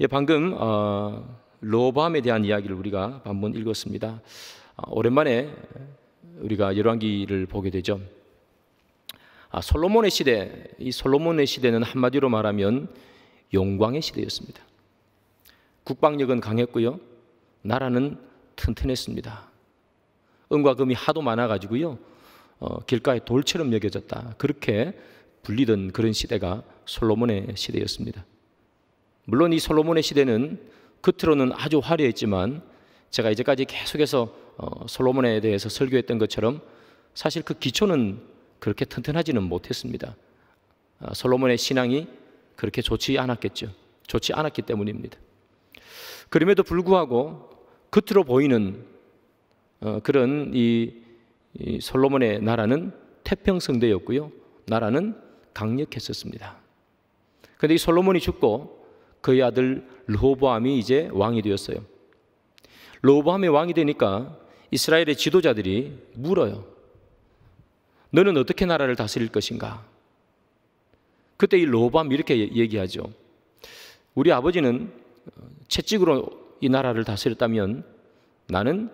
예, 방금 르호보암에 대한 이야기를 우리가 한번 읽었습니다. 오랜만에 우리가 열왕기를 보게 되죠. 솔로몬의 시대, 이 솔로몬의 시대는 한마디로 말하면 영광의 시대였습니다. 국방력은 강했고요, 나라는 튼튼했습니다. 은과 금이 하도 많아가지고요, 길가에 돌처럼 여겨졌다, 그렇게 불리던 그런 시대가 솔로몬의 시대였습니다. 물론 이 솔로몬의 시대는 겉으로는 아주 화려했지만 제가 이제까지 계속해서 솔로몬에 대해서 설교했던 것처럼 사실 그 기초는 그렇게 튼튼하지는 못했습니다. 솔로몬의 신앙이 그렇게 좋지 않았겠죠. 좋지 않았기 때문입니다. 그럼에도 불구하고 겉으로 보이는 그런 이 솔로몬의 나라는 태평성대였고요, 나라는 강력했었습니다. 그런데 이 솔로몬이 죽고 그의 아들 르호보암이 이제 왕이 되었어요. 르호보암이 왕이 되니까 이스라엘의 지도자들이 물어요. 너는 어떻게 나라를 다스릴 것인가? 그때 이 르호보암이 이렇게 얘기하죠. 우리 아버지는 채찍으로 이 나라를 다스렸다면 나는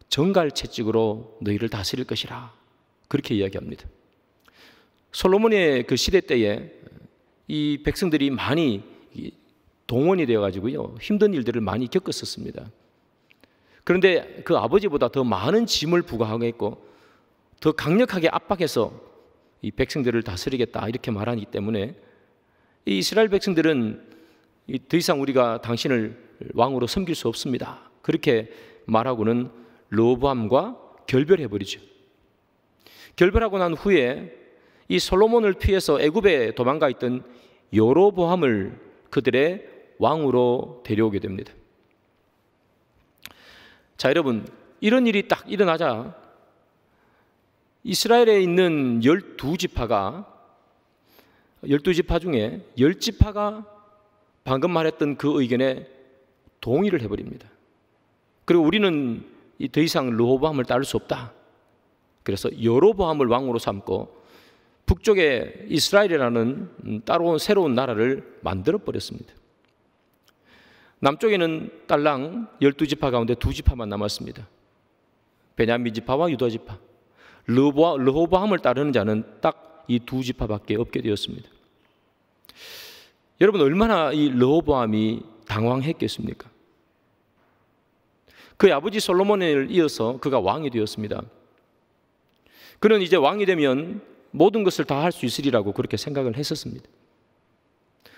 정갈 채찍으로 너희를 다스릴 것이라, 그렇게 이야기합니다. 솔로몬의 그 시대 때에 이 백성들이 많이 동원이 되어가지고요, 힘든 일들을 많이 겪었었습니다. 그런데 그 아버지보다 더 많은 짐을 부과하겠고 더 강력하게 압박해서 이 백성들을 다스리겠다, 이렇게 말하기 때문에 이 이스라엘 백성들은 더 이상 우리가 당신을 왕으로 섬길 수 없습니다, 그렇게 말하고는 르호보암과 결별해버리죠. 결별하고 난 후에 이 솔로몬을 피해서 애굽에 도망가 있던 여로보암을 그들의 왕으로 데려오게 됩니다. 자, 여러분, 이런 일이 딱 일어나자 이스라엘에 있는 12지파가 12지파 중에 10지파가 방금 말했던 그 의견에 동의를 해버립니다. 그리고 우리는 더 이상 르호보암을 따를 수 없다, 그래서 여로보암을 왕으로 삼고 북쪽에 이스라엘이라는 따로 새로운 나라를 만들어 버렸습니다. 남쪽에는 딸랑 12지파 가운데 2지파만 남았습니다. 베냐민 지파와 유다 지파. 르호보암을 따르는 자는 딱 이 2지파밖에 없게 되었습니다. 여러분, 얼마나 이 르호보암이 당황했겠습니까? 그의 아버지 솔로몬을 이어서 그가 왕이 되었습니다. 그는 이제 왕이 되면 모든 것을 다 할 수 있으리라고 그렇게 생각을 했었습니다.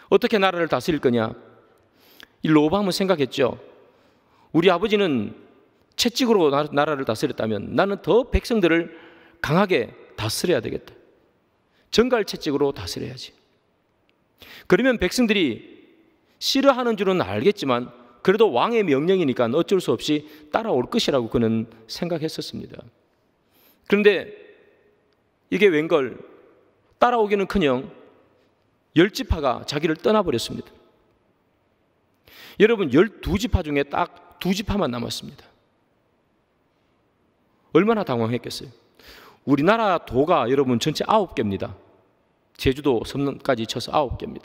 어떻게 나라를 다스릴 거냐? 이 르호보암은 생각했죠. 우리 아버지는 채찍으로 나라를 다스렸다면 나는 더 백성들을 강하게 다스려야 되겠다. 정갈 채찍으로 다스려야지. 그러면 백성들이 싫어하는 줄은 알겠지만 그래도 왕의 명령이니까 어쩔 수 없이 따라올 것이라고 그는 생각했었습니다. 그런데 이게 웬걸, 따라오기는커녕 10지파가 자기를 떠나버렸습니다. 여러분, 12지파 중에 딱 2지파만 남았습니다. 얼마나 당황했겠어요. 우리나라 도가 여러분 전체 9개입니다. 제주도 섬까지 쳐서 9개입니다.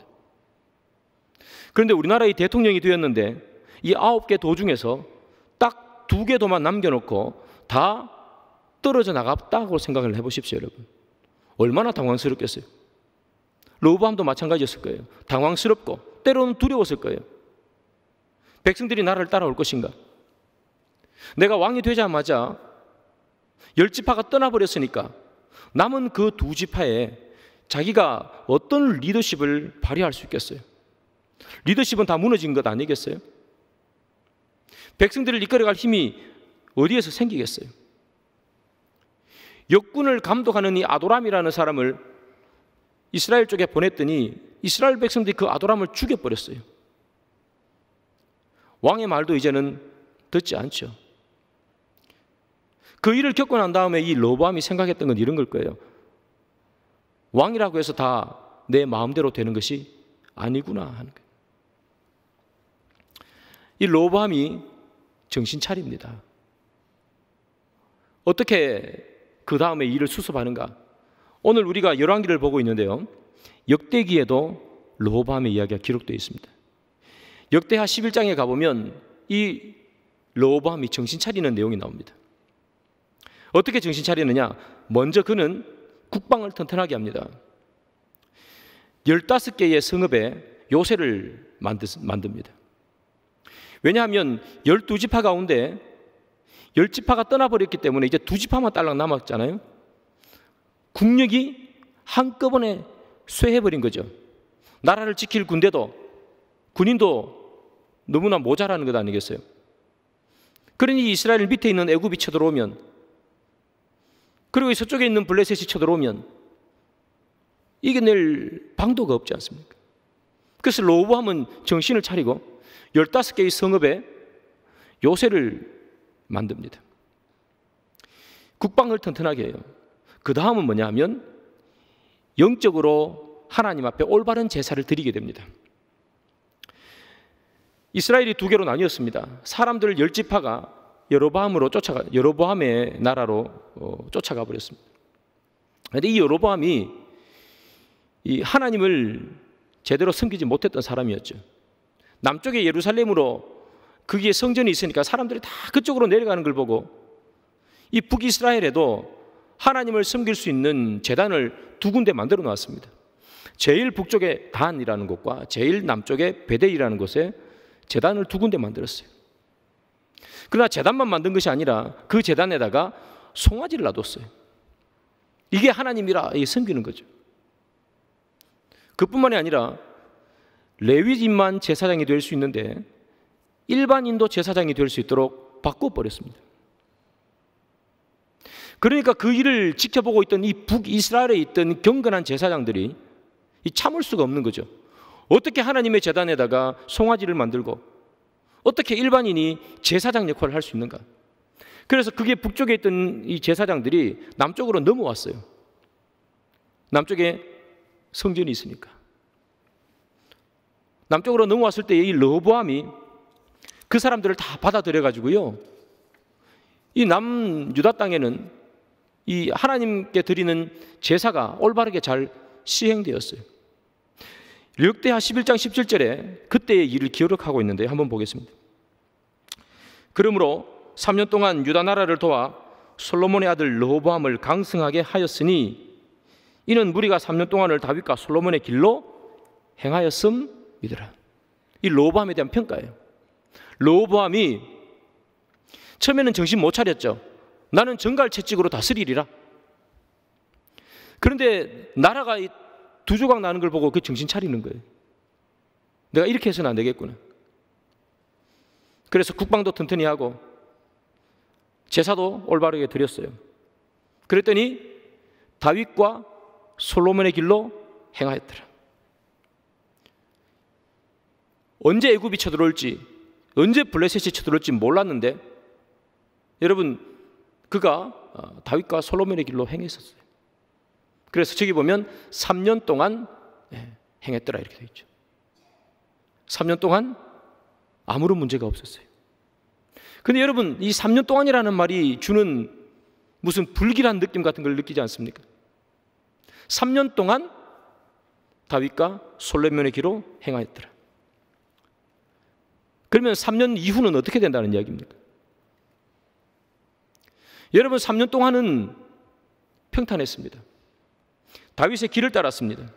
그런데 우리나라의 대통령이 되었는데 이 9개 도 중에서 딱 2개 도만 남겨놓고 다 떨어져 나갔다고 생각을 해보십시오. 여러분, 얼마나 당황스럽겠어요. 르호보암도 마찬가지였을 거예요. 당황스럽고 때로는 두려웠을 거예요. 백성들이 나라를 따라올 것인가? 내가 왕이 되자마자 10지파가 떠나버렸으니까 남은 그 2지파에 자기가 어떤 리더십을 발휘할 수 있겠어요? 리더십은 다 무너진 것 아니겠어요? 백성들을 이끌어갈 힘이 어디에서 생기겠어요? 역군을 감독하는 이 아도람이라는 사람을 이스라엘 쪽에 보냈더니 이스라엘 백성들이 그 아도람을 죽여버렸어요. 왕의 말도 이제는 듣지 않죠. 그 일을 겪고 난 다음에 이 르호보암이 생각했던 건 이런 걸 거예요. 왕이라고 해서 다 내 마음대로 되는 것이 아니구나 하는 거예요. 이 르호보암이 정신 차립니다. 어떻게 그 다음에 일을 수습하는가? 오늘 우리가 열왕기를 보고 있는데요, 역대기에도 르호보암의 이야기가 기록되어 있습니다. 역대하 11장에 가보면 이 르호보암이 정신 차리는 내용이 나옵니다. 어떻게 정신 차리느냐? 먼저 그는 국방을 튼튼하게 합니다. 15개의 성읍에 요새를 만듭니다. 왜냐하면 12지파 가운데 10지파가 떠나버렸기 때문에 이제 2지파만 딸랑 남았잖아요. 국력이 한꺼번에 쇠해버린 거죠. 나라를 지킬 군인도 너무나 모자라는 것 아니겠어요? 그러니 이스라엘 밑에 있는 애굽이 쳐들어오면, 그리고 서쪽에 있는 블레셋이 쳐들어오면 이겨낼 방도가 없지 않습니까? 그래서 르호보암은 정신을 차리고 15개의 성읍에 요새를 만듭니다. 국방을 튼튼하게 해요. 그 다음은 뭐냐 하면 영적으로 하나님 앞에 올바른 제사를 드리게 됩니다. 이스라엘이 두 개로 나뉘었습니다. 사람들 10지파가 여로보암의 나라로 쫓아가 버렸습니다. 그런데 이 여로보암이 이 하나님을 제대로 섬기지 못했던 사람이었죠. 남쪽에 예루살렘으로 거기에 성전이 있으니까 사람들이 다 그쪽으로 내려가는 걸 보고 이 북이스라엘에도 하나님을 섬길 수 있는 제단을 두 군데 만들어 놓았습니다. 제일 북쪽에 단이라는 곳과 제일 남쪽에 베델이라는 곳에 제단을 두 군데 만들었어요. 그러나 제단만 만든 것이 아니라 그 제단에다가 송아지를 놔뒀어요. 이게 하나님이라 섬기는 거죠. 그뿐만이 아니라 레위인만 제사장이 될 수 있는데 일반인도 제사장이 될 수 있도록 바꿔버렸습니다. 그러니까 그 일을 지켜보고 있던 이 북이스라엘에 있던 경건한 제사장들이 참을 수가 없는 거죠. 어떻게 하나님의 제단에다가 송아지를 만들고 어떻게 일반인이 제사장 역할을 할 수 있는가? 그래서 그게 북쪽에 있던 이 제사장들이 남쪽으로 넘어왔어요. 남쪽에 성전이 있으니까. 남쪽으로 넘어왔을 때 이 르호보암이 그 사람들을 다 받아들여가지고요, 이 남유다 땅에는 이 하나님께 드리는 제사가 올바르게 잘 시행되었어요. 역대하 11장 17절에 그때의 일을 기록하고 있는데 한번 보겠습니다. 그러므로 3년 동안 유다 나라를 도와 솔로몬의 아들 르호보암을 강성하게 하였으니 이는 무리가 3년 동안을 다윗과 솔로몬의 길로 행하였음이더라. 이 르호보암에 대한 평가예요. 르호보암이 처음에는 정신 못 차렸죠. 나는 정갈채찍으로 다스리리라. 그런데 나라가 두 조각 나는 걸 보고 그 정신 차리는 거예요. 내가 이렇게 해서는 안 되겠구나. 그래서 국방도 튼튼히 하고 제사도 올바르게 드렸어요. 그랬더니 다윗과 솔로몬의 길로 행하였더라. 언제 애굽이 쳐들어올지, 언제 블레셋이 쳐들어올지 몰랐는데 여러분, 그가 다윗과 솔로몬의 길로 행했었어요. 그래서 저기 보면 3년 동안 행했더라 이렇게 되어 있죠. 3년 동안 아무런 문제가 없었어요. 근데 여러분, 이 3년 동안이라는 말이 주는 무슨 불길한 느낌 같은 걸 느끼지 않습니까? 3년 동안 다윗과 솔로몬의 길로 행하였더라. 그러면 3년 이후는 어떻게 된다는 이야기입니까? 여러분, 3년 동안은 평탄했습니다. 다윗의 길을 따랐습니다.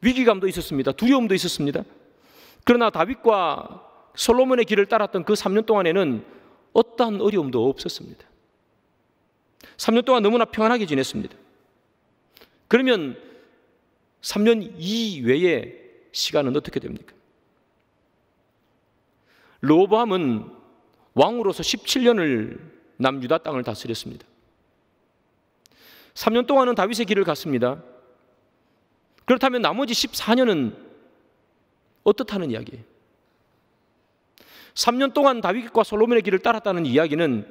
위기감도 있었습니다. 두려움도 있었습니다. 그러나 다윗과 솔로몬의 길을 따랐던 그 3년 동안에는 어떠한 어려움도 없었습니다. 3년 동안 너무나 평안하게 지냈습니다. 그러면 3년 이외의 시간은 어떻게 됩니까? 르호보암은 왕으로서 17년을 남유다 땅을 다스렸습니다. 3년 동안은 다윗의 길을 갔습니다. 그렇다면 나머지 14년은 어떻다는 이야기예요? 3년 동안 다윗과 솔로몬의 길을 따랐다는 이야기는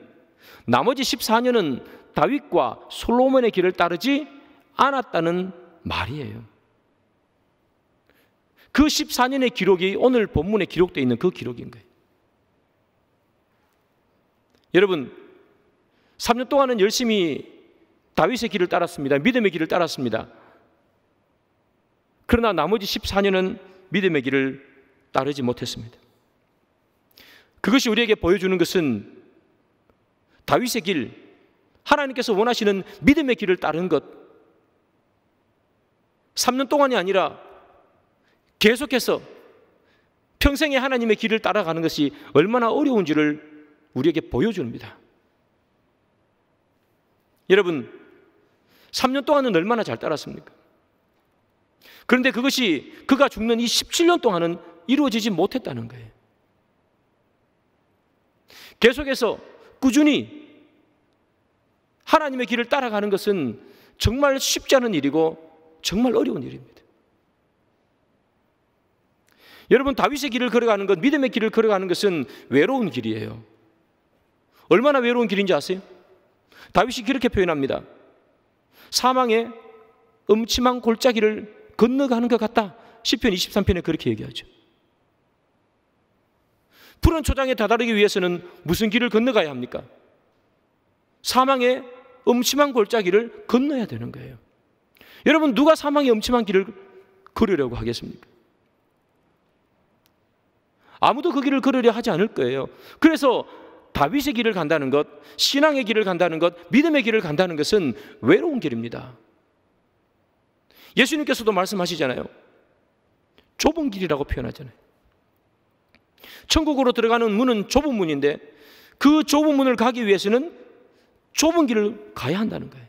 나머지 14년은 다윗과 솔로몬의 길을 따르지 않았다는 말이에요. 그 14년의 기록이 오늘 본문에 기록되어 있는 그 기록인 거예요. 여러분, 3년 동안은 열심히 다윗의 길을 따랐습니다. 믿음의 길을 따랐습니다. 그러나 나머지 14년은 믿음의 길을 따르지 못했습니다. 그것이 우리에게 보여주는 것은 다윗의 길, 하나님께서 원하시는 믿음의 길을 따르는 것, 3년 동안이 아니라 계속해서 평생에 하나님의 길을 따라가는 것이 얼마나 어려운지를 우리에게 보여줍니다. 여러분, 3년 동안은 얼마나 잘 따랐습니까? 그런데 그것이 그가 죽는 이 17년 동안은 이루어지지 못했다는 거예요. 계속해서 꾸준히 하나님의 길을 따라가는 것은 정말 쉽지 않은 일이고 정말 어려운 일입니다. 여러분, 다윗의 길을 걸어가는 것, 믿음의 길을 걸어가는 것은 외로운 길이에요. 얼마나 외로운 길인지 아세요? 다윗이 그렇게 표현합니다. 사망의 음침한 골짜기를 건너가는 것 같다. 시편 23편에 그렇게 얘기하죠. 푸른 초장에 다다르기 위해서는 무슨 길을 건너가야 합니까? 사망의 음침한 골짜기를 건너야 되는 거예요. 여러분, 누가 사망의 음침한 길을 걸으려고 하겠습니까? 아무도 그 길을 걸으려 하지 않을 거예요. 그래서 다윗의 길을 간다는 것, 신앙의 길을 간다는 것, 믿음의 길을 간다는 것은 외로운 길입니다. 예수님께서도 말씀하시잖아요. 좁은 길이라고 표현하잖아요. 천국으로 들어가는 문은 좁은 문인데 그 좁은 문을 가기 위해서는 좁은 길을 가야 한다는 거예요.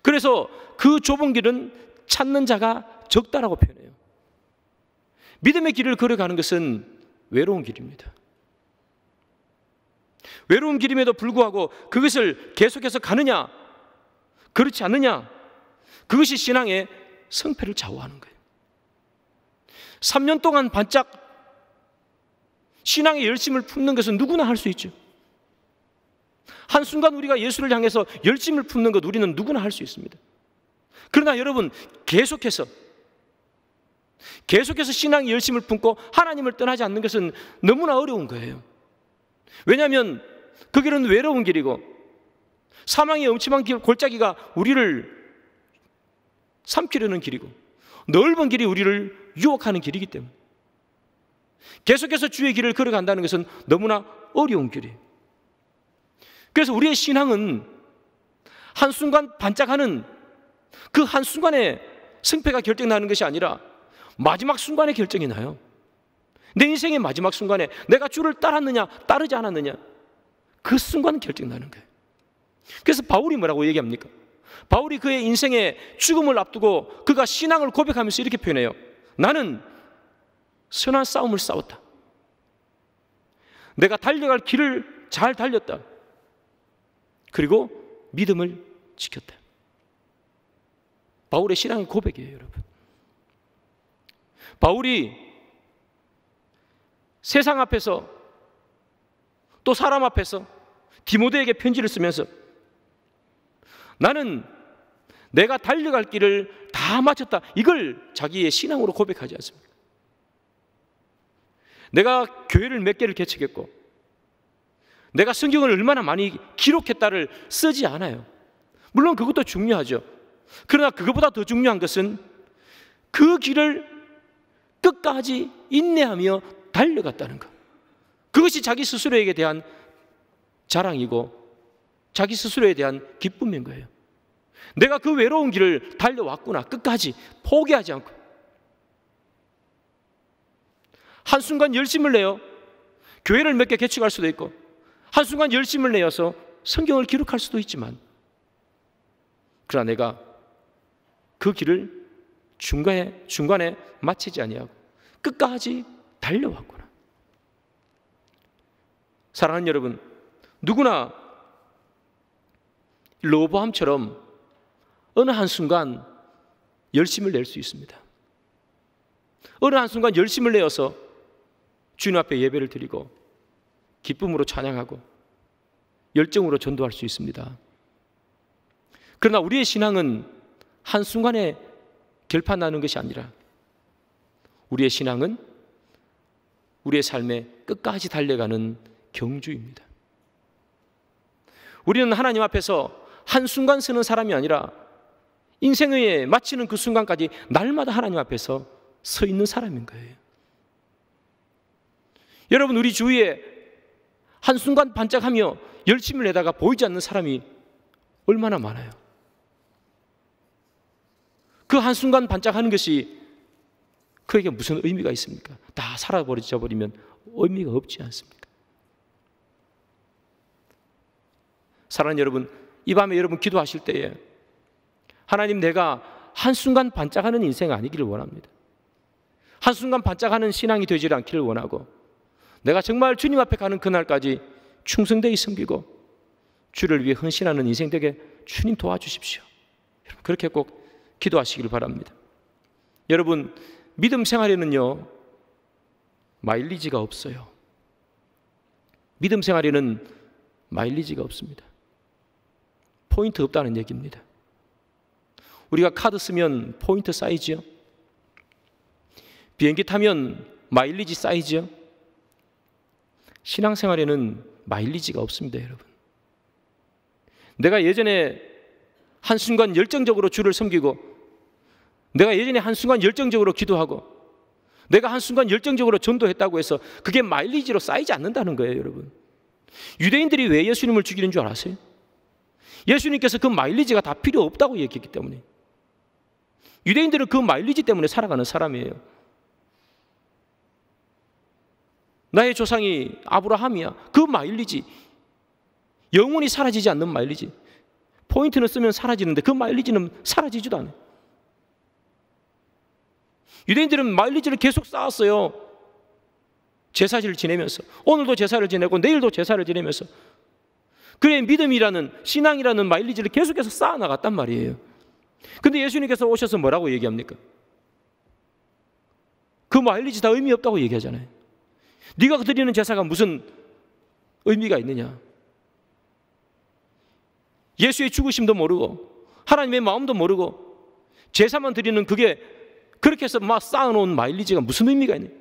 그래서 그 좁은 길은 찾는 자가 적다라고 표현해요. 믿음의 길을 걸어가는 것은 외로운 길입니다. 외로운 길임에도 불구하고 그것을 계속해서 가느냐, 그렇지 않느냐, 그것이 신앙의 성패를 좌우하는 거예요. 3년 동안 반짝 신앙의 열심을 품는 것은 누구나 할 수 있죠. 한순간 우리가 예수를 향해서 열심을 품는 것 우리는 누구나 할 수 있습니다. 그러나 여러분, 계속해서 신앙의 열심을 품고 하나님을 떠나지 않는 것은 너무나 어려운 거예요. 왜냐하면 그 길은 외로운 길이고 사망의 음침한 골짜기가 우리를 삼키려는 길이고 넓은 길이 우리를 유혹하는 길이기 때문에 계속해서 주의 길을 걸어간다는 것은 너무나 어려운 길이에요. 그래서 우리의 신앙은 한순간 반짝하는 그 한순간에 승패가 결정나는 것이 아니라 마지막 순간에 결정이 나요. 내 인생의 마지막 순간에 내가 주를 따랐느냐 따르지 않았느냐, 그 순간 결정나는 거예요. 그래서 바울이 뭐라고 얘기합니까? 바울이 그의 인생의 죽음을 앞두고 그가 신앙을 고백하면서 이렇게 표현해요. 나는 선한 싸움을 싸웠다. 내가 달려갈 길을 잘 달렸다. 그리고 믿음을 지켰다. 바울의 신앙의 고백이에요, 여러분. 바울이 세상 앞에서 또 사람 앞에서 디모데에게 편지를 쓰면서 나는 내가 달려갈 길을 다 마쳤다, 이걸 자기의 신앙으로 고백하지 않습니까? 내가 교회를 몇 개를 개척했고 내가 성경을 얼마나 많이 기록했다를 쓰지 않아요. 물론 그것도 중요하죠. 그러나 그것보다 더 중요한 것은 그 길을 끝까지 인내하며 달려갔다는 것. 그것이 자기 스스로에게 대한 자랑이고 자기 스스로에 대한 기쁨인 거예요. 내가 그 외로운 길을 달려왔구나. 끝까지 포기하지 않고. 한순간 열심을 내어 교회를 몇 개 개척할 수도 있고 한순간 열심을 내어서 성경을 기록할 수도 있지만, 그러나 내가 그 길을 중간에 마치지 아니하고 끝까지 달려왔구나. 사랑하는 여러분, 누구나 로보암처럼 어느 한순간 열심을 낼 수 있습니다. 어느 한순간 열심을 내어서 주님 앞에 예배를 드리고 기쁨으로 찬양하고 열정으로 전도할 수 있습니다. 그러나 우리의 신앙은 한순간에 결판나는 것이 아니라 우리의 신앙은 우리의 삶에 끝까지 달려가는 경주입니다. 우리는 하나님 앞에서 한순간 서는 사람이 아니라 인생의 마치는 그 순간까지 날마다 하나님 앞에서 서 있는 사람인 거예요. 여러분, 우리 주위에 한순간 반짝하며 열심을 내다가 보이지 않는 사람이 얼마나 많아요. 그 한순간 반짝하는 것이 그에게 무슨 의미가 있습니까? 다 사라져 버리면 의미가 없지 않습니까? 사랑하는 여러분, 이 밤에 여러분 기도하실 때에 하나님, 내가 한순간 반짝하는 인생 아니기를 원합니다. 한순간 반짝하는 신앙이 되지 않기를 원하고, 내가 정말 주님 앞에 가는 그날까지 충성되이 섬기고 주를 위해 헌신하는 인생 되게 주님 도와주십시오. 여러분, 그렇게 꼭 기도하시길 바랍니다. 여러분, 믿음 생활에는요, 마일리지가 없어요. 믿음 생활에는 마일리지가 없습니다. 포인트 없다는 얘기입니다. 우리가 카드 쓰면 포인트 쌓이지요. 비행기 타면 마일리지 쌓이지요. 신앙생활에는 마일리지가 없습니다, 여러분. 내가 예전에 한순간 열정적으로 주를 섬기고, 내가 예전에 한순간 열정적으로 기도하고, 내가 한순간 열정적으로 전도했다고 해서 그게 마일리지로 쌓이지 않는다는 거예요, 여러분. 유대인들이 왜 예수님을 죽이는 줄 아세요? 예수님께서 그 마일리지가 다 필요 없다고 얘기했기 때문에. 유대인들은 그 마일리지 때문에 살아가는 사람이에요. 나의 조상이 아브라함이야. 그 마일리지, 영원히 사라지지 않는 마일리지. 포인트는 쓰면 사라지는데 그 마일리지는 사라지지도 않아요. 유대인들은 마일리지를 계속 쌓았어요. 제사를 지내면서, 오늘도 제사를 지내고 내일도 제사를 지내면서. 그의 믿음이라는, 신앙이라는 마일리지를 계속해서 쌓아나갔단 말이에요. 근데 예수님께서 오셔서 뭐라고 얘기합니까? 그 마일리지 다 의미 없다고 얘기하잖아요. 네가 드리는 제사가 무슨 의미가 있느냐? 예수의 죽으심도 모르고 하나님의 마음도 모르고 제사만 드리는 그게, 그렇게 해서 막 쌓아놓은 마일리지가 무슨 의미가 있느냐?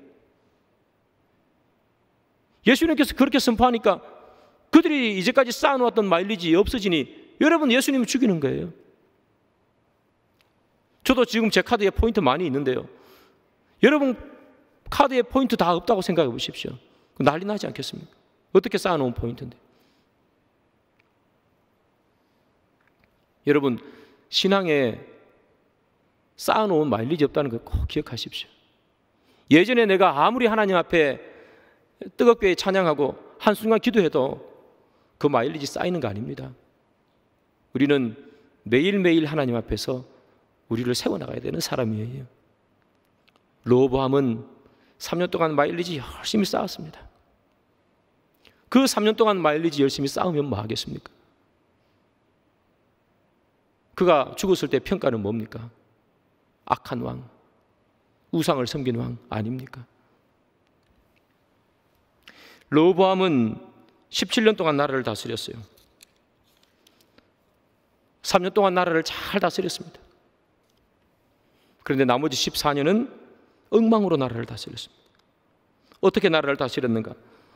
예수님께서 그렇게 선포하니까 그들이 이제까지 쌓아놓았던 마일리지 없어지니 여러분, 예수님을 죽이는 거예요. 저도 지금 제 카드에 포인트 많이 있는데요, 여러분 카드에 포인트 다 없다고 생각해 보십시오. 난리 나지 않겠습니까? 어떻게 쌓아놓은 포인트인데. 여러분, 신앙에 쌓아놓은 마일리지 없다는 걸 꼭 기억하십시오. 예전에 내가 아무리 하나님 앞에 뜨겁게 찬양하고 한순간 기도해도 그 마일리지 쌓이는 거 아닙니다. 우리는 매일매일 하나님 앞에서 우리를 세워나가야 되는 사람이에요. 르호보암은 3년 동안 마일리지 열심히 쌓았습니다. 그 3년 동안 마일리지 열심히 쌓으면 뭐 하겠습니까? 그가 죽었을 때 평가는 뭡니까? 악한 왕, 우상을 섬긴 왕 아닙니까? 르호보암은 17년 동안 나라를 다스렸어요. 3년 동안 나라를 잘 다스렸습니다. 그런데 나머지 14년은 엉망으로 나라를 다스렸습니다. 어떻게 나라를 다스렸는가?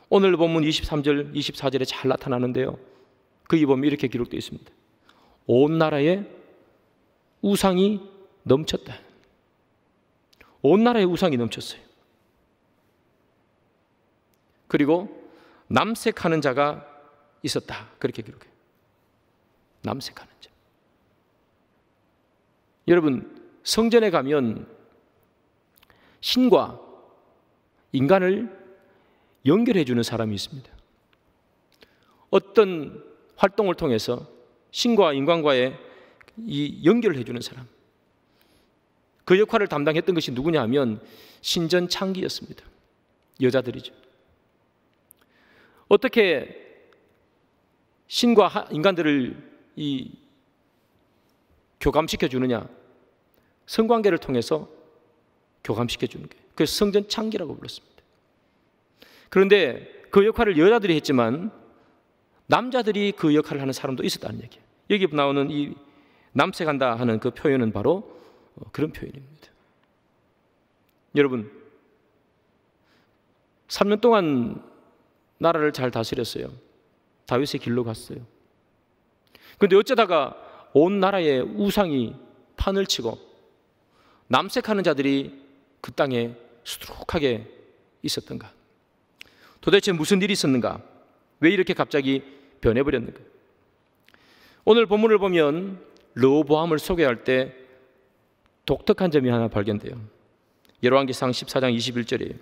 오늘 본문 23절, 24절에 잘 나타나는데요, 거기 보면 이렇게 기록되어 있습니다. 온 나라에 우상이 넘쳤다. 온 나라에 우상이 넘쳤어요. 그리고 남색하는 자가 있었다. 그렇게 기록해요. 남색하는 자. 여러분, 성전에 가면 신과 인간을 연결해 주는 사람이 있습니다. 어떤 활동을 통해서 신과 인간과의 이 연결을 해주는 사람, 그 역할을 담당했던 것이 누구냐 하면 신전창기였습니다. 여자들이죠. 어떻게 신과 인간들을 교감시켜 주느냐? 성관계를 통해서 교감시켜 주는 거예요. 그래서 성전창기라고 불렀습니다. 그런데 그 역할을 여자들이 했지만 남자들이 그 역할을 하는 사람도 있었다는 얘기예요. 여기 나오는 이 남색한다 하는 그 표현은 바로 그런 표현입니다. 여러분, 3년 동안 나라를 잘 다스렸어요. 다윗의 길로 갔어요. 그런데 어쩌다가 온 나라에 우상이 판을 치고 남색하는 자들이 그 땅에 수두룩하게 있었던가? 도대체 무슨 일이 있었는가? 왜 이렇게 갑자기 변해버렸는가? 오늘 본문을 보면 르호보암을 소개할 때 독특한 점이 하나 발견돼요. 열왕기상 14장 21절에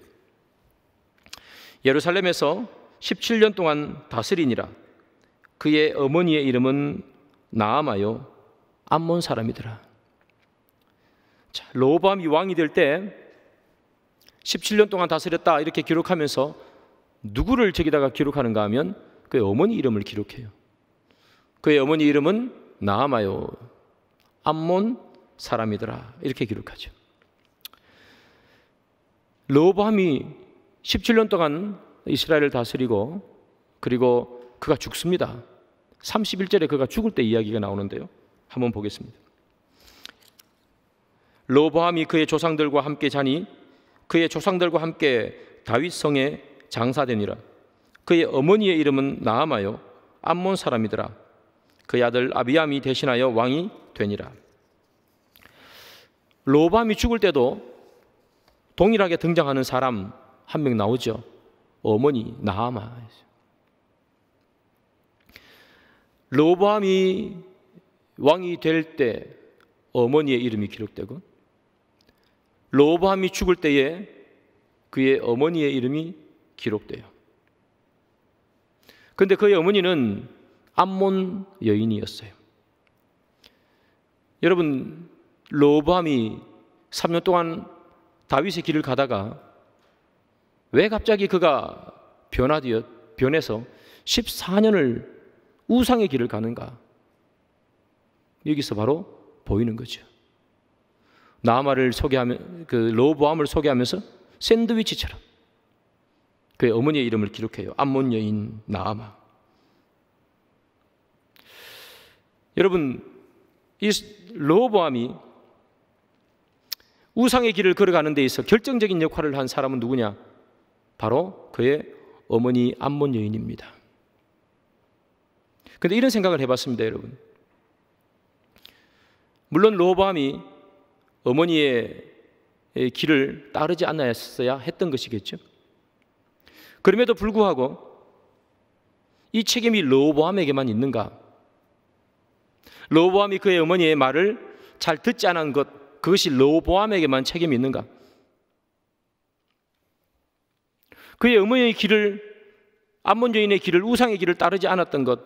예루살렘에서 17년 동안 다스리니라. 그의 어머니의 이름은 나아마요 암몬 사람이더라. 자, 르호보암이 왕이 될 때 17년 동안 다스렸다 이렇게 기록하면서 누구를 저기다가 기록하는가 하면 그의 어머니 이름을 기록해요. 그의 어머니 이름은 나아마요 암몬 사람이더라 이렇게 기록하죠. 르호보암이 17년 동안 이스라엘을 다스리고 그리고 그가 죽습니다. 31절에 그가 죽을 때 이야기가 나오는데요. 한번 보겠습니다. 르호보암이 그의 조상들과 함께 자니 그의 조상들과 함께 다윗 성에 장사되니라. 그의 어머니의 이름은 나아마요 암몬 사람이더라. 그의 아들 아비암이 대신하여 왕이 되니라. 르호보암이 죽을 때도 동일하게 등장하는 사람 한 명 나오죠. 어머니 나아마. 르호보암이 왕이 될 때 어머니의 이름이 기록되고 르호보암이 죽을 때에 그의 어머니의 이름이 기록돼요. 그런데 그의 어머니는 암몬 여인이었어요. 여러분, 르호보암이 3년 동안 다윗의 길을 가다가 왜 갑자기 그가 변해서 14년을 우상의 길을 가는가? 여기서 바로 보이는 거죠. 나아마를 소개하면 르호보암을 소개하면서 샌드위치처럼 그의 어머니의 이름을 기록해요. 암몬 여인 나아마. 여러분, 이 르호보암이 우상의 길을 걸어가는 데 있어 결정적인 역할을 한 사람은 누구냐? 바로 그의 어머니 암몬 여인입니다. 그런데 이런 생각을 해봤습니다, 여러분. 물론 르호보암이 어머니의 길을 따르지 않았어야 했던 것이겠죠. 그럼에도 불구하고 이 책임이 르호보암에게만 있는가? 르호보암이 그의 어머니의 말을 잘 듣지 않은 것, 그것이 르호보암에게만 책임이 있는가? 그의 어머니의 길을, 암몬 여인의 길을, 우상의 길을 따르지 않았던 것,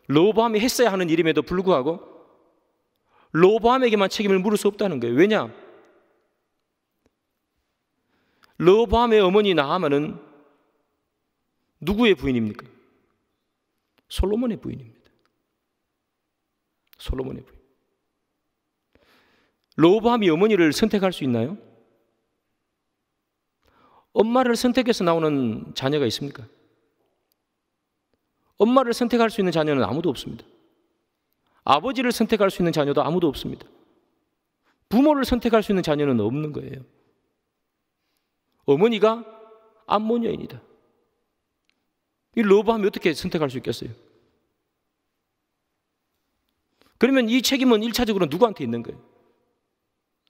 르호보암이 했어야 하는 일임에도 불구하고 르호보암에게만 책임을 물을 수 없다는 거예요. 왜냐? 르호보암의 어머니 나아마는 누구의 부인입니까? 솔로몬의 부인입니다. 솔로몬의 부인. 르호보암이 어머니를 선택할 수 있나요? 엄마를 선택해서 나오는 자녀가 있습니까? 엄마를 선택할 수 있는 자녀는 아무도 없습니다. 아버지를 선택할 수 있는 자녀도 아무도 없습니다. 부모를 선택할 수 있는 자녀는 없는 거예요. 어머니가 암몬 여인이다. 이 르호보암이 어떻게 선택할 수 있겠어요? 그러면 이 책임은 1차적으로 누구한테 있는 거예요?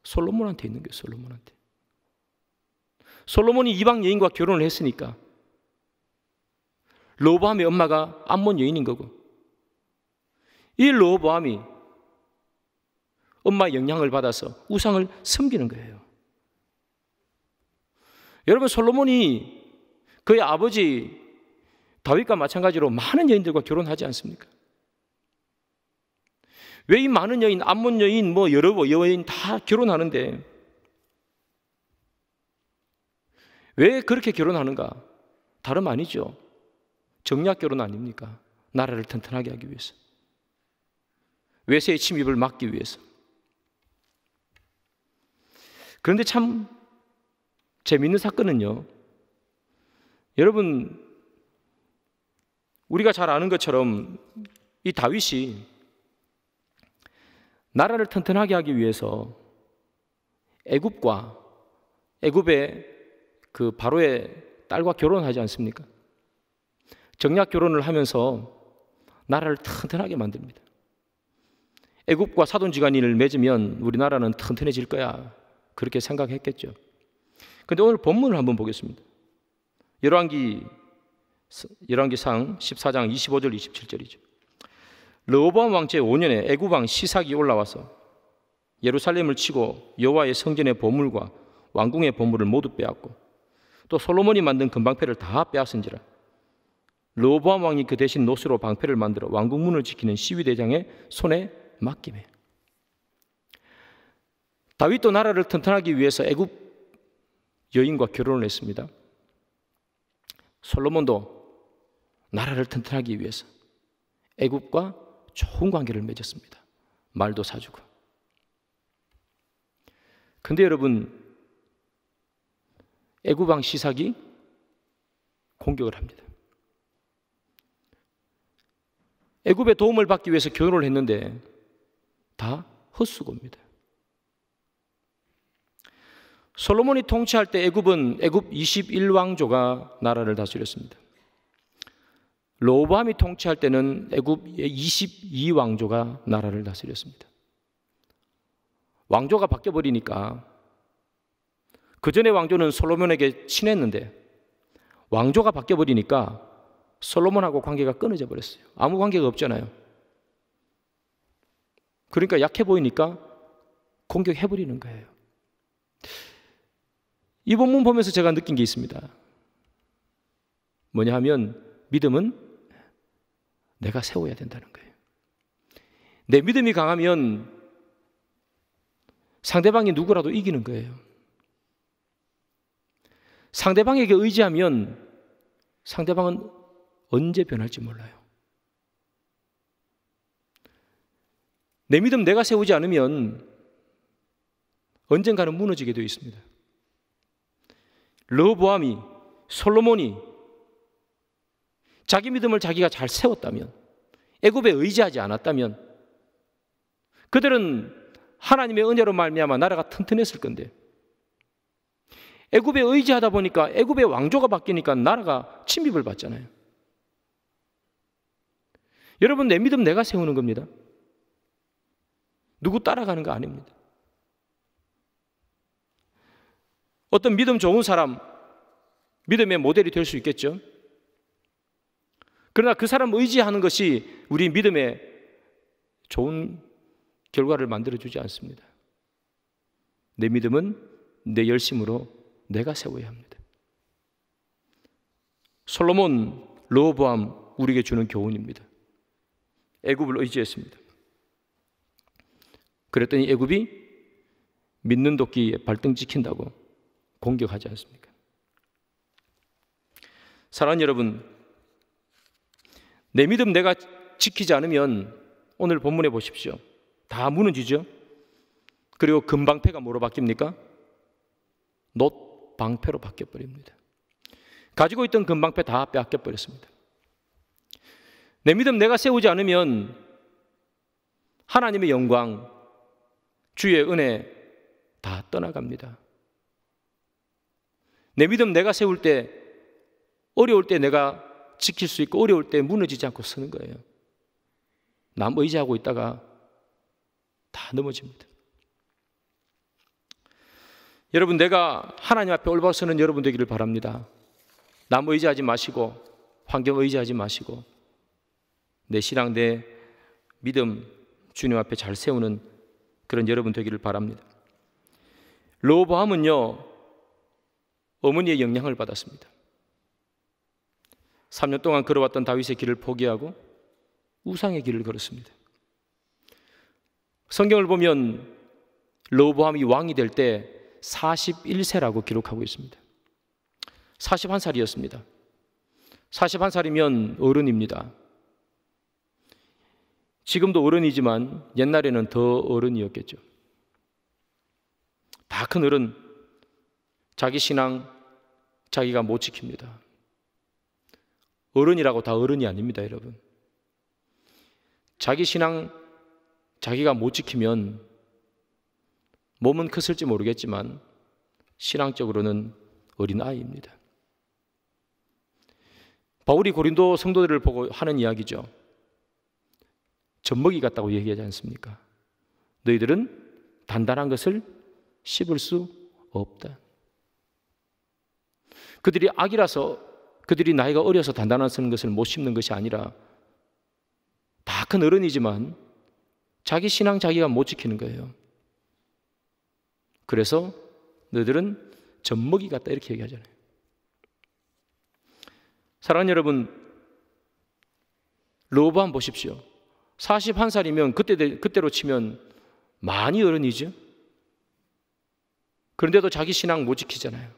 솔로몬한테 있는 거예요. 솔로몬한테. 솔로몬이 이방 여인과 결혼을 했으니까 르호보암의 엄마가 암몬 여인인 거고, 이 르호보암이 엄마의 영향을 받아서 우상을 섬기는 거예요. 여러분, 솔로몬이 그의 아버지 다윗과 마찬가지로 많은 여인들과 결혼하지 않습니까? 왜 이 많은 여인, 암몬 여인, 여러 여인 다 결혼하는데 왜 그렇게 결혼하는가? 다름 아니죠. 정략 결혼 아닙니까? 나라를 튼튼하게 하기 위해서, 외세의 침입을 막기 위해서. 그런데 참 재미있는 사건은요, 여러분, 우리가 잘 아는 것처럼 이 다윗이 나라를 튼튼하게 하기 위해서 애굽의 그 바로의 딸과 결혼하지 않습니까? 정략 결혼을 하면서 나라를 튼튼하게 만듭니다. 애굽과 사돈지간을 맺으면 우리나라는 튼튼해질 거야, 그렇게 생각했겠죠. 그런데 오늘 본문을 한번 보겠습니다. 열왕기 열왕기상 14장 25절 27절이죠. 르호보암 왕 제5년에 애굽 왕 시삭이 올라와서 예루살렘을 치고 여호와의 성전의 보물과 왕궁의 보물을 모두 빼앗고 또 솔로몬이 만든 금방패를 다 빼앗은지라 르호보암 왕이 그 대신 노스로 방패를 만들어 왕궁 문을 지키는 시위대장의 손에 맡기매. 다윗도 나라를 튼튼하기 위해서 애굽 여인과 결혼을 했습니다. 솔로몬도 나라를 튼튼하기 위해서 애굽과 좋은 관계를 맺었습니다. 말도 사주고. 근데 여러분, 애굽 왕 시삭이 공격을 합니다. 애굽의 도움을 받기 위해서 결혼을 했는데 다 헛수고입니다. 솔로몬이 통치할 때 애굽은 애굽 21왕조가 나라를 다스렸습니다. 르호보암이 통치할 때는 애굽 22왕조가 나라를 다스렸습니다. 왕조가 바뀌어버리니까 그 전에 왕조는 솔로몬에게 친했는데 왕조가 바뀌어버리니까 솔로몬하고 관계가 끊어져 버렸어요. 아무 관계가 없잖아요. 그러니까 약해 보이니까 공격해버리는 거예요. 이 본문 보면서 제가 느낀 게 있습니다. 뭐냐 하면 믿음은 내가 세워야 된다는 거예요. 내 믿음이 강하면 상대방이 누구라도 이기는 거예요. 상대방에게 의지하면 상대방은 언제 변할지 몰라요. 내 믿음 내가 세우지 않으면 언젠가는 무너지게 되어 있습니다. 르호보암이, 솔로몬이 자기 믿음을 자기가 잘 세웠다면, 애굽에 의지하지 않았다면 그들은 하나님의 은혜로 말미암아 나라가 튼튼했을 건데 애굽에 의지하다 보니까 애굽의 왕조가 바뀌니까 나라가 침입을 받잖아요. 여러분, 내 믿음 내가 세우는 겁니다. 누구 따라가는 거 아닙니다. 어떤 믿음 좋은 사람, 믿음의 모델이 될 수 있겠죠. 그러나 그 사람 의지하는 것이 우리 믿음의 좋은 결과를 만들어주지 않습니다. 내 믿음은 내 열심으로 내가 세워야 합니다. 솔로몬, 르호보암 우리에게 주는 교훈입니다. 애굽을 의지했습니다. 그랬더니 애굽이 믿는 도끼에 발등 찍힌다고 공격하지 않습니까? 사랑하는 여러분, 내 믿음 내가 지키지 않으면 오늘 본문에 보십시오. 다 무너지죠. 그리고 금방패가 뭐로 바뀝니까? 놋방패로 바뀌어버립니다. 가지고 있던 금방패 다 빼앗겨버렸습니다. 내 믿음 내가 세우지 않으면 하나님의 영광, 주의 은혜 다 떠나갑니다. 내 믿음 내가 세울 때, 어려울 때 내가 지킬 수 있고 어려울 때 무너지지 않고 서는 거예요. 남 의지하고 있다가 다 넘어집니다. 여러분, 내가 하나님 앞에 올바로 서는 여러분 되기를 바랍니다. 남 의지하지 마시고 환경 의지하지 마시고 내 신앙, 내 믿음 주님 앞에 잘 세우는 그런 여러분 되기를 바랍니다. 르호보암은요, 어머니의 영향을 받았습니다. 3년 동안 걸어왔던 다윗의 길을 포기하고 우상의 길을 걸었습니다. 성경을 보면 르호보암이 왕이 될 때 41세라고 기록하고 있습니다. 41살이었습니다. 41살이면 어른입니다. 지금도 어른이지만 옛날에는 더 어른이었겠죠. 다 큰 어른, 자기 신앙 자기가 못 지킵니다. 어른이라고 다 어른이 아닙니다, 여러분. 자기 신앙 자기가 못 지키면 몸은 컸을지 모르겠지만 신앙적으로는 어린아이입니다. 바울이 고린도 성도들을 보고 하는 이야기죠. 젖먹이 같다고 얘기하지 않습니까? 너희들은 단단한 것을 씹을 수 없다. 그들이 악이라서 그들이 나이가 어려서 단단한 것을 못 심는 것이 아니라 다 큰 어른이지만 자기 신앙 자기가 못 지키는 거예요. 그래서 너희들은 젖먹이 같다 이렇게 얘기하잖아요. 사랑하는 여러분, 르호보암 보십시오. 41살이면 그때로 치면 많이 어른이죠. 그런데도 자기 신앙 못 지키잖아요.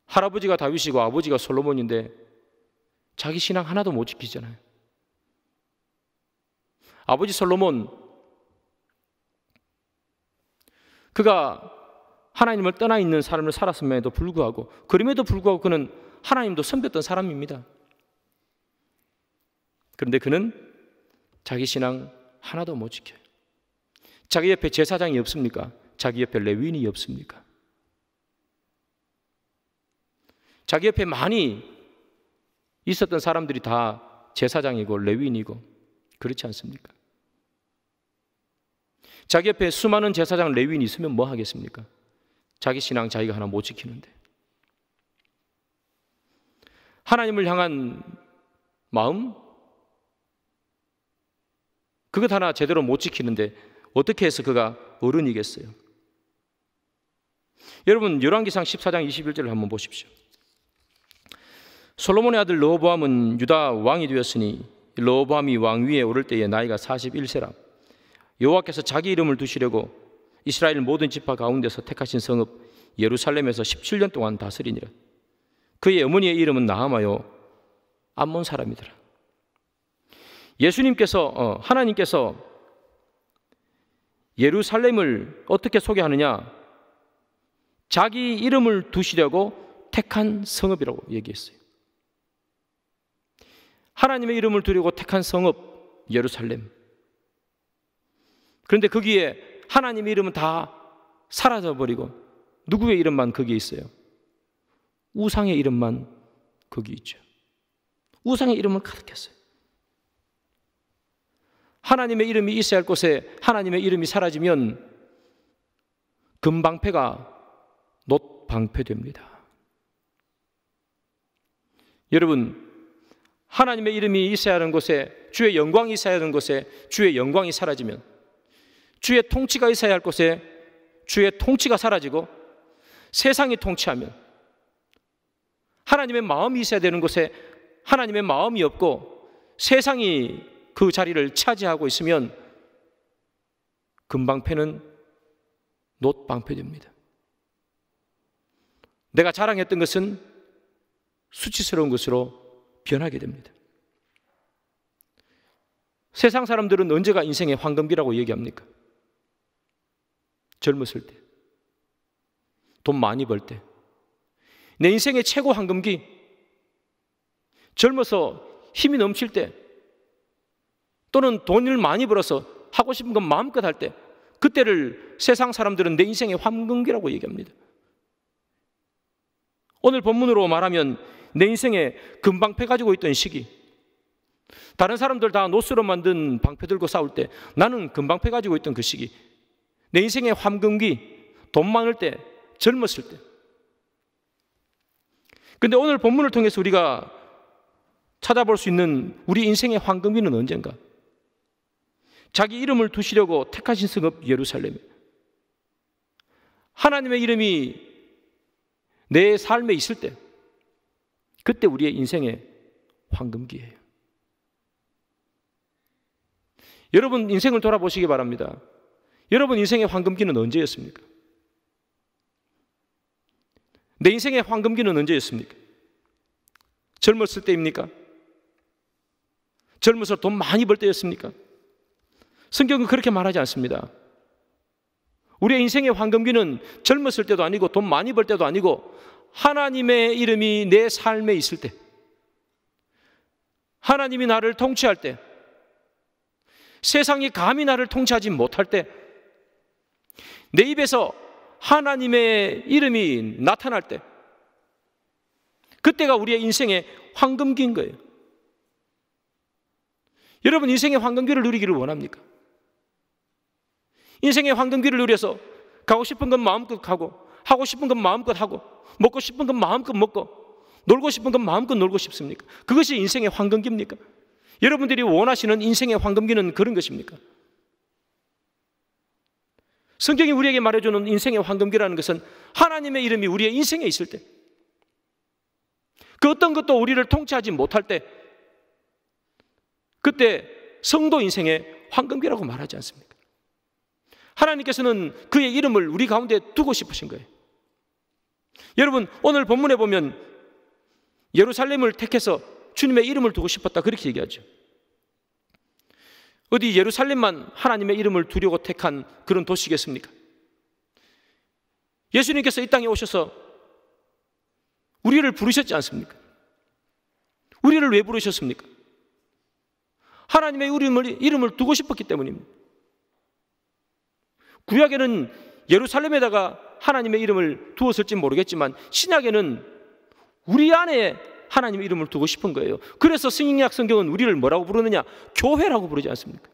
할아버지가 다윗이고 아버지가 솔로몬인데 자기 신앙 하나도 못 지키잖아요. 아버지 솔로몬, 그가 하나님을 떠나 있는 삶을 살았음에도 불구하고, 그럼에도 불구하고 그는 하나님도 섬겼던 사람입니다. 그런데 그는 자기 신앙 하나도 못 지켜요. 자기 옆에 제사장이 없습니까? 자기 옆에 레위인이 없습니까? 자기 옆에 많이 있었던 사람들이 다 제사장이고 레위인이고 그렇지 않습니까? 자기 옆에 수많은 제사장 레위인이 있으면 뭐 하겠습니까? 자기 신앙 자기가 하나 못 지키는데. 하나님을 향한 마음, 그것 하나 제대로 못 지키는데 어떻게 해서 그가 어른이겠어요? 여러분, 열왕기상 14장 21절을 한번 보십시오. 솔로몬의 아들 르호보암은 유다 왕이 되었으니 르호보암이 왕위에 오를 때에 나이가 41세라. 여호와께서 자기 이름을 두시려고 이스라엘 모든 지파 가운데서 택하신 성읍 예루살렘에서 17년 동안 다스리니라. 그의 어머니의 이름은 나아마요 암몬 사람이더라. 하나님께서 예루살렘을 어떻게 소개하느냐? 자기 이름을 두시려고 택한 성읍이라고 얘기했어요. 하나님의 이름을 두려고 택한 성읍 예루살렘. 그런데 거기에 하나님의 이름은 다 사라져버리고 누구의 이름만 거기에 있어요? 우상의 이름만 거기 있죠. 우상의 이름은 가득했어요. 하나님의 이름이 있어야 할 곳에 하나님의 이름이 사라지면 금방패가 놋방패됩니다. 여러분, 하나님의 이름이 있어야 하는 곳에, 주의 영광이 있어야 하는 곳에 주의 영광이 사라지면, 주의 통치가 있어야 할 곳에 주의 통치가 사라지고 세상이 통치하면, 하나님의 마음이 있어야 되는 곳에 하나님의 마음이 없고 세상이 그 자리를 차지하고 있으면 금방패는 놋방패됩니다. 내가 자랑했던 것은 수치스러운 것으로 변하게 됩니다. 세상 사람들은 언제가 인생의 황금기라고 얘기합니까? 젊었을 때, 돈 많이 벌 때. 내 인생의 최고 황금기, 젊어서 힘이 넘칠 때, 또는 돈을 많이 벌어서 하고 싶은 건 마음껏 할 때, 그때를 세상 사람들은 내 인생의 황금기라고 얘기합니다. 오늘 본문으로 말하면 내 인생에 금방패 가지고 있던 시기, 다른 사람들 다 노스로 만든 방패 들고 싸울 때 나는 금방패 가지고 있던 그 시기, 내 인생의 황금기, 돈 많을 때, 젊었을 때. 근데 오늘 본문을 통해서 우리가 찾아볼 수 있는 우리 인생의 황금기는 언젠가? 자기 이름을 두시려고 택하신 성읍 예루살렘. 하나님의 이름이 내 삶에 있을 때, 그때 우리의 인생의 황금기예요. 여러분 인생을 돌아보시기 바랍니다. 여러분 인생의 황금기는 언제였습니까? 내 인생의 황금기는 언제였습니까? 젊었을 때입니까? 젊어서 돈 많이 벌 때였습니까? 성경은 그렇게 말하지 않습니다. 우리의 인생의 황금기는 젊었을 때도 아니고 돈 많이 벌 때도 아니고 하나님의 이름이 내 삶에 있을 때, 하나님이 나를 통치할 때, 세상이 감히 나를 통치하지 못할 때, 내 입에서 하나님의 이름이 나타날 때, 그때가 우리의 인생의 황금기인 거예요. 여러분 인생의 황금기를 누리기를 원합니까? 인생의 황금기를 누려서 가고 싶은 건 마음껏 가고, 하고 싶은 건 마음껏 하고, 먹고 싶은 건 마음껏 먹고, 놀고 싶은 건 마음껏 놀고 싶습니까? 그것이 인생의 황금기입니까? 여러분들이 원하시는 인생의 황금기는 그런 것입니까? 성경이 우리에게 말해주는 인생의 황금기라는 것은 하나님의 이름이 우리의 인생에 있을 때, 그 어떤 것도 우리를 통치하지 못할 때, 그때 성도 인생의 황금기라고 말하지 않습니까? 하나님께서는 그의 이름을 우리 가운데 두고 싶으신 거예요. 여러분, 오늘 본문에 보면 예루살렘을 택해서 주님의 이름을 두고 싶었다, 그렇게 얘기하죠. 어디 예루살렘만 하나님의 이름을 두려고 택한 그런 도시겠습니까? 예수님께서 이 땅에 오셔서 우리를 부르셨지 않습니까? 우리를 왜 부르셨습니까? 하나님의 이름을 두고 싶었기 때문입니다. 구약에는 예루살렘에다가 하나님의 이름을 두었을지 모르겠지만 신약에는 우리 안에 하나님의 이름을 두고 싶은 거예요. 그래서 신약 성경은 우리를 뭐라고 부르느냐? 교회라고 부르지 않습니까?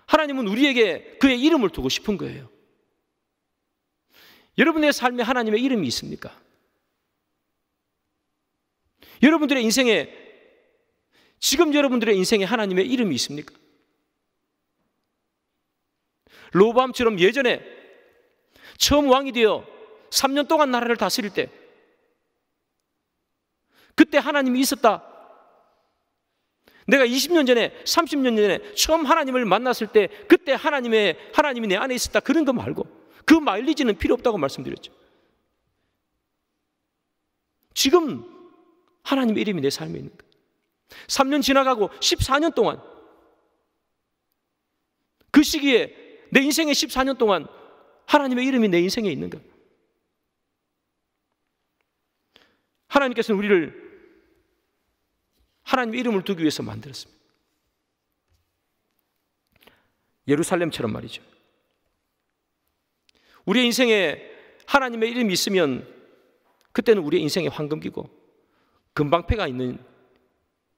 하나님은 우리에게 그의 이름을 두고 싶은 거예요. 여러분의 삶에 하나님의 이름이 있습니까? 여러분들의 인생에, 지금 여러분들의 인생에 하나님의 이름이 있습니까? 로보암처럼 예전에 처음 왕이 되어 3년 동안 나라를 다스릴 때, 그때 하나님이 있었다. 내가 20년 전에, 30년 전에 처음 하나님을 만났을 때 그때 하나님이 내 안에 있었다, 그런 거 말고 그 마일리지는 필요 없다고 말씀드렸죠. 지금 하나님의 이름이 내 삶에 있는 거예요. 3년 지나가고 14년 동안, 그 시기에 내 인생의 14년 동안 하나님의 이름이 내 인생에 있는 거예요. 하나님께서는 우리를 하나님의 이름을 두기 위해서 만들었습니다. 예루살렘처럼 말이죠. 우리의 인생에 하나님의 이름이 있으면 그때는 우리의 인생의 황금기고 금방패가 있는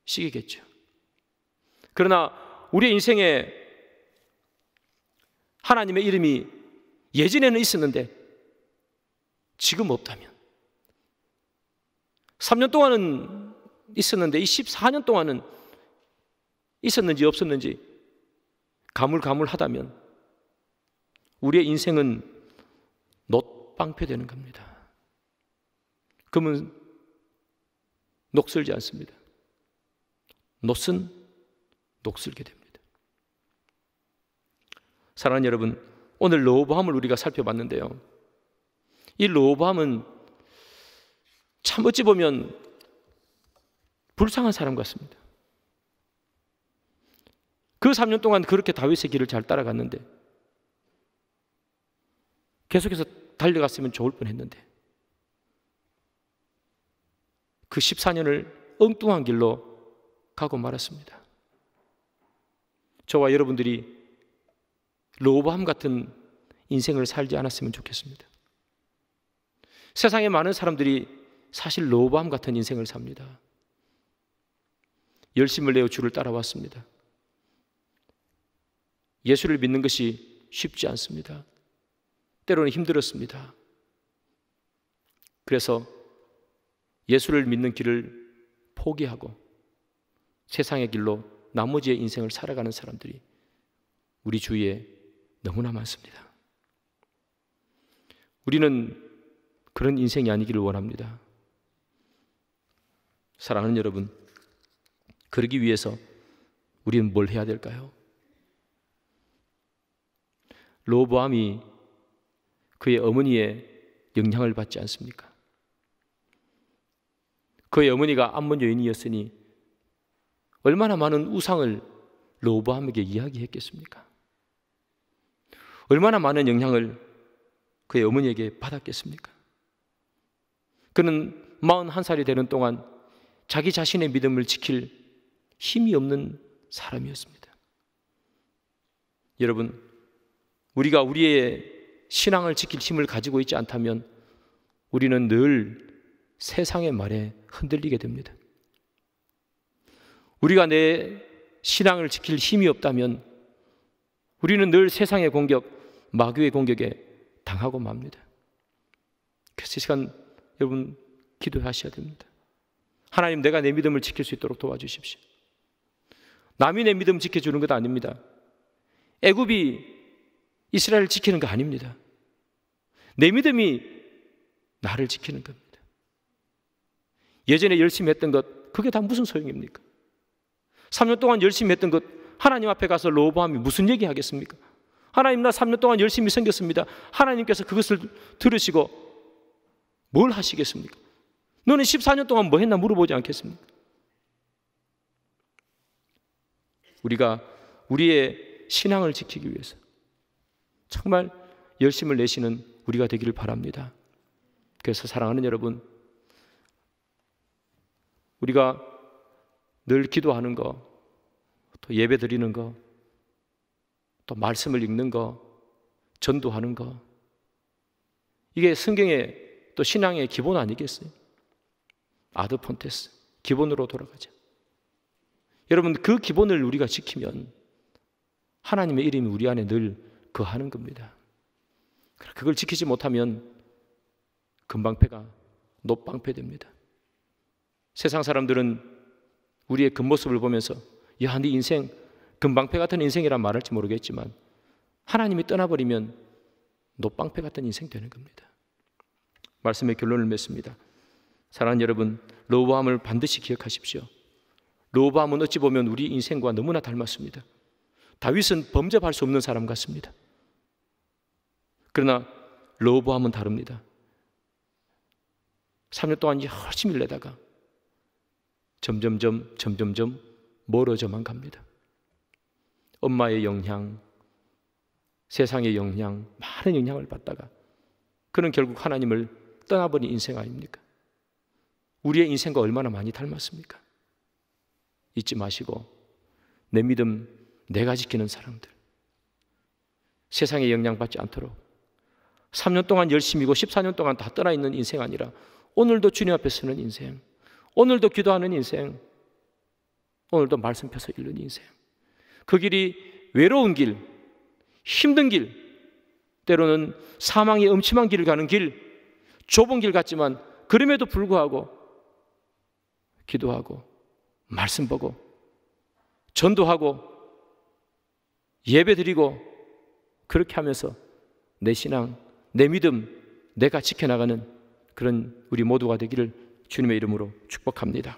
시기겠죠. 그러나 우리의 인생에 하나님의 이름이 예전에는 있었는데 지금 없다면, 3년 동안은 있었는데 이 14년 동안은 있었는지 없었는지 가물가물하다면 우리의 인생은 놋방패되는 겁니다. 금은 녹슬지 않습니다. 놋은 녹슬게 됩니다. 사랑하는 여러분, 오늘 르호보암을 우리가 살펴봤는데요, 이 르호보암은 참 어찌 보면 불쌍한 사람 같습니다. 그 3년 동안 그렇게 다윗의 길을 잘 따라갔는데, 계속해서 달려갔으면 좋을 뻔했는데 그 14년을 엉뚱한 길로 가고 말았습니다. 저와 여러분들이 르호보암 같은 인생을 살지 않았으면 좋겠습니다. 세상에 많은 사람들이 사실 르호보암 같은 인생을 삽니다. 열심을 내어 주를 따라왔습니다. 예수를 믿는 것이 쉽지 않습니다. 때로는 힘들었습니다. 그래서 예수를 믿는 길을 포기하고 세상의 길로 나머지의 인생을 살아가는 사람들이 우리 주위에 너무나 많습니다. 우리는 그런 인생이 아니기를 원합니다. 사랑하는 여러분, 그러기 위해서 우리는 뭘 해야 될까요? 르호보암이 그의 어머니의 영향을 받지 않습니까? 그의 어머니가 암몬 여인이었으니 얼마나 많은 우상을 르호보암에게 이야기했겠습니까? 얼마나 많은 영향을 그의 어머니에게 받았겠습니까? 그는 41살이 되는 동안 자기 자신의 믿음을 지킬 힘이 없는 사람이었습니다. 여러분, 우리가 우리의 신앙을 지킬 힘을 가지고 있지 않다면 우리는 늘 세상의 말에 흔들리게 됩니다. 우리가 내 신앙을 지킬 힘이 없다면 우리는 늘 세상의 공격, 마귀의 공격에 당하고 맙니다. 그래서 이 시간 여러분 기도하셔야 됩니다. 하나님, 내가 내 믿음을 지킬 수 있도록 도와주십시오. 남이 내 믿음 지켜주는 것 아닙니다. 애굽이 이스라엘을 지키는 거 아닙니다. 내 믿음이 나를 지키는 겁니다. 예전에 열심히 했던 것, 그게 다 무슨 소용입니까? 3년 동안 열심히 했던 것, 하나님 앞에 가서 로보암이 무슨 얘기 하겠습니까? 하나님, 나 3년 동안 열심히 섬겼습니다. 하나님께서 그것을 들으시고 뭘 하시겠습니까? 너는 14년 동안 뭐 했나 물어보지 않겠습니까? 우리가 우리의 신앙을 지키기 위해서 정말 열심을 내시는 우리가 되기를 바랍니다. 그래서 사랑하는 여러분, 우리가 늘 기도하는 거, 또 예배 드리는 거, 또 말씀을 읽는 거, 전도하는 거, 이게 성경의 또 신앙의 기본 아니겠어요? 아드폰테스, 기본으로 돌아가자. 여러분, 그 기본을 우리가 지키면 하나님의 이름이 우리 안에 늘 거하는 겁니다. 그걸 지키지 못하면 금방패가 노방패 됩니다. 세상 사람들은 우리의 겉모습을 보면서 야, 네 인생 금방패 같은 인생이란 말할지 모르겠지만 하나님이 떠나버리면 노방패 같은 인생 되는 겁니다. 말씀의 결론을 맺습니다. 사랑하는 여러분, 로보암을 반드시 기억하십시오. 로보암은 어찌 보면 우리 인생과 너무나 닮았습니다. 다윗은 범접할 수 없는 사람 같습니다. 그러나 로보암은 다릅니다. 3년 동안 열심히 일내다가 점점점 멀어져만 갑니다. 엄마의 영향, 세상의 영향, 많은 영향을 받다가 그는 결국 하나님을 떠나버린 인생 아닙니까? 우리의 인생과 얼마나 많이 닮았습니까? 잊지 마시고 내 믿음 내가 지키는 사람들, 세상에 영향받지 않도록 3년 동안 열심히고 14년 동안 다 떠나 있는 인생 아니라 오늘도 주님 앞에 서는 인생, 오늘도 기도하는 인생, 오늘도 말씀 펴서 읽는 인생, 그 길이 외로운 길, 힘든 길, 때로는 사망의 음침한 길을 가는 길, 좁은 길 같지만 그럼에도 불구하고 기도하고 말씀 보고 전도하고 예배드리고 그렇게 하면서 내 신앙, 내 믿음 내가 지켜나가는 그런 우리 모두가 되기를 주님의 이름으로 축복합니다.